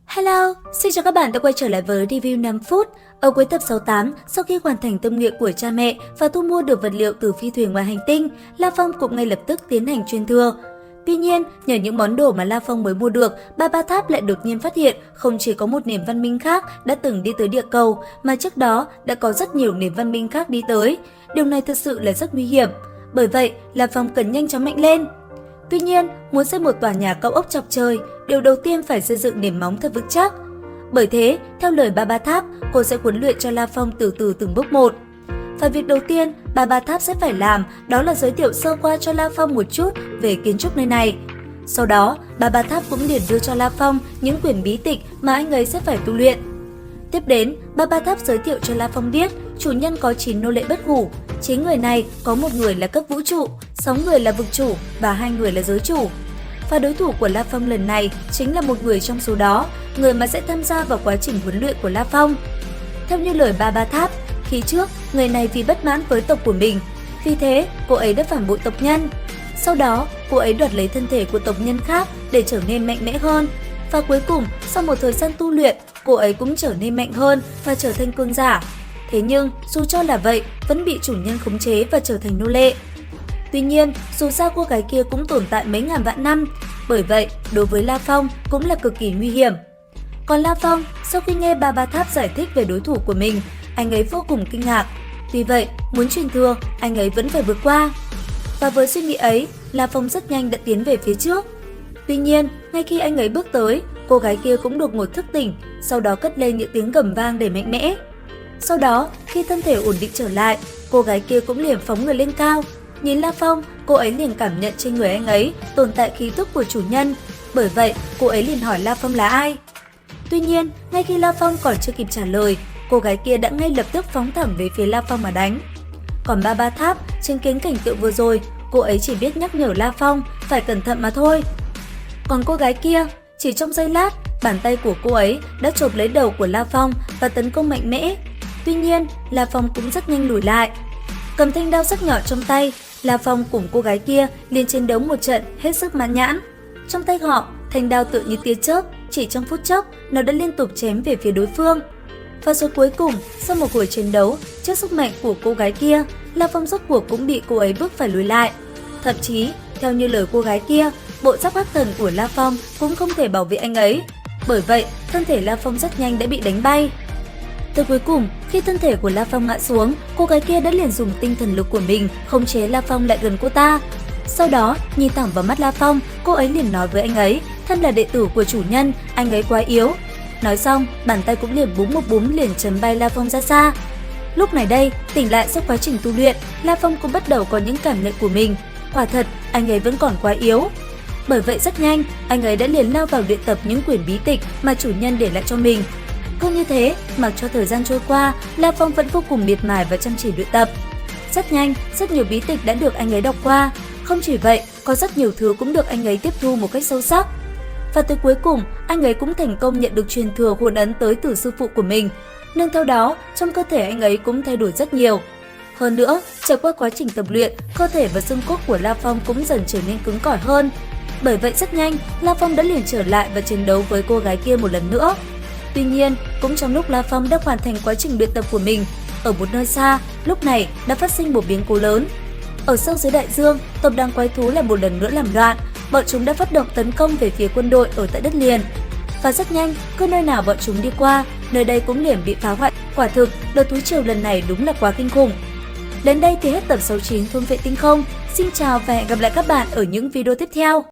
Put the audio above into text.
Hello, xin chào các bạn đã quay trở lại với review 5 phút. Ở cuối tập 68, sau khi hoàn thành tâm nguyện của cha mẹ và thu mua được vật liệu từ phi thuyền ngoài hành tinh, La Phong cũng ngay lập tức tiến hành truyền thừa. Tuy nhiên, nhờ những món đồ mà La Phong mới mua được, Ba Tháp lại đột nhiên phát hiện không chỉ có một nền văn minh khác đã từng đi tới địa cầu, mà trước đó đã có rất nhiều nền văn minh khác đi tới. Điều này thực sự là rất nguy hiểm. Bởi vậy, La Phong cần nhanh chóng mạnh lên. Tuy nhiên, muốn xây một tòa nhà cao ốc chọc trời, điều đầu tiên phải xây dựng nền móng thật vững chắc. Bởi thế, theo lời Ba Tháp, cô sẽ huấn luyện cho La Phong từ từ từng bước một. Và việc đầu tiên Ba Tháp sẽ phải làm đó là giới thiệu sơ qua cho La Phong một chút về kiến trúc nơi này. Sau đó, Ba Tháp cũng liền đưa cho La Phong những quyển bí tịch mà anh ấy sẽ phải tu luyện. Tiếp đến, Ba Tháp giới thiệu cho La Phong biết chủ nhân có 9 nô lệ bất hủ. 9 người này có một người là cấp vũ trụ, 6 người là vực chủ và 2 người là giới chủ. Và đối thủ của La Phong lần này chính là một người trong số đó, người mà sẽ tham gia vào quá trình huấn luyện của La Phong. Theo như lời Ba Tháp, khi trước người này vì bất mãn với tộc của mình, vì thế cô ấy đã phản bội tộc nhân. Sau đó, cô ấy đoạt lấy thân thể của tộc nhân khác để trở nên mạnh mẽ hơn. Và cuối cùng, sau một thời gian tu luyện, cô ấy cũng trở nên mạnh hơn và trở thành cường giả. Thế nhưng, dù cho là vậy, vẫn bị chủ nhân khống chế và trở thành nô lệ. Tuy nhiên, dù sao cô gái kia cũng tồn tại mấy ngàn vạn năm, bởi vậy, đối với La Phong cũng là cực kỳ nguy hiểm. Còn La Phong, sau khi nghe Ba Tháp giải thích về đối thủ của mình, anh ấy vô cùng kinh ngạc. Tuy vậy, muốn truyền thừa, anh ấy vẫn phải vượt qua. Và với suy nghĩ ấy, La Phong rất nhanh đã tiến về phía trước. Tuy nhiên, ngay khi anh ấy bước tới, cô gái kia cũng đột ngột thức tỉnh, sau đó cất lên những tiếng gầm vang để mạnh mẽ. Sau đó, khi thân thể ổn định trở lại, cô gái kia cũng liền phóng người lên cao. Nhìn La Phong, cô ấy liền cảm nhận trên người anh ấy tồn tại khí tức của chủ nhân. Bởi vậy, cô ấy liền hỏi La Phong là ai. Tuy nhiên, ngay khi La Phong còn chưa kịp trả lời, cô gái kia đã ngay lập tức phóng thẳng về phía La Phong mà đánh. Còn Ba Tháp, chứng kiến cảnh tượng vừa rồi, cô ấy chỉ biết nhắc nhở La Phong phải cẩn thận mà thôi. Còn cô gái kia, chỉ trong giây lát, bàn tay của cô ấy đã chộp lấy đầu của La Phong và tấn công mạnh mẽ. Tuy nhiên, La Phong cũng rất nhanh lùi lại. Cầm thanh đao sắc nhọn trong tay, La Phong cùng cô gái kia liền chiến đấu một trận hết sức mãn nhãn. Trong tay họ, thanh đao tựa như tia chớp, chỉ trong phút chốc, nó đã liên tục chém về phía đối phương. Và rồi cuối cùng, sau một hồi chiến đấu, trước sức mạnh của cô gái kia, La Phong rốt cuộc cũng bị cô ấy bức phải lùi lại. Thậm chí, theo như lời cô gái kia, bộ giáp hắc thần của La Phong cũng không thể bảo vệ anh ấy. Bởi vậy, thân thể La Phong rất nhanh đã bị đánh bay. Tới cuối cùng, khi thân thể của La Phong ngã xuống, cô gái kia đã liền dùng tinh thần lực của mình khống chế La Phong lại gần cô ta. Sau đó, nhìn thẳng vào mắt La Phong, cô ấy liền nói với anh ấy, thân là đệ tử của chủ nhân, anh ấy quá yếu. Nói xong, bàn tay cũng liền búng một búng liền chấn bay La Phong ra xa. Lúc này đây, tỉnh lại sau quá trình tu luyện, La Phong cũng bắt đầu có những cảm nhận của mình. Quả thật, anh ấy vẫn còn quá yếu. Bởi vậy rất nhanh, anh ấy đã liền lao vào luyện tập những quyển bí tịch mà chủ nhân để lại cho mình. Không như thế, mặc cho thời gian trôi qua, La Phong vẫn vô cùng miệt mài và chăm chỉ luyện tập. Rất nhanh, rất nhiều bí tịch đã được anh ấy đọc qua. Không chỉ vậy, có rất nhiều thứ cũng được anh ấy tiếp thu một cách sâu sắc. Và tới cuối cùng, anh ấy cũng thành công nhận được truyền thừa hồn ấn tới từ sư phụ của mình. Nên theo đó, trong cơ thể anh ấy cũng thay đổi rất nhiều. Hơn nữa, trải qua quá trình tập luyện, cơ thể và xương cốt của La Phong cũng dần trở nên cứng cỏi hơn. Bởi vậy rất nhanh, La Phong đã liền trở lại và chiến đấu với cô gái kia một lần nữa. Tuy nhiên, cũng trong lúc La Phong đã hoàn thành quá trình luyện tập của mình, ở một nơi xa, lúc này đã phát sinh một biến cố lớn. Ở sâu dưới đại dương, tộc đàn quái thú lại một lần nữa làm loạn, bọn chúng đã phát động tấn công về phía quân đội ở tại đất liền. Và rất nhanh, cứ nơi nào bọn chúng đi qua, nơi đây cũng liền bị phá hoại. Quả thực, đợt thú triều lần này đúng là quá kinh khủng. Đến đây thì hết tập 69 Thôn Vệ Tinh Không. Xin chào và hẹn gặp lại các bạn ở những video tiếp theo.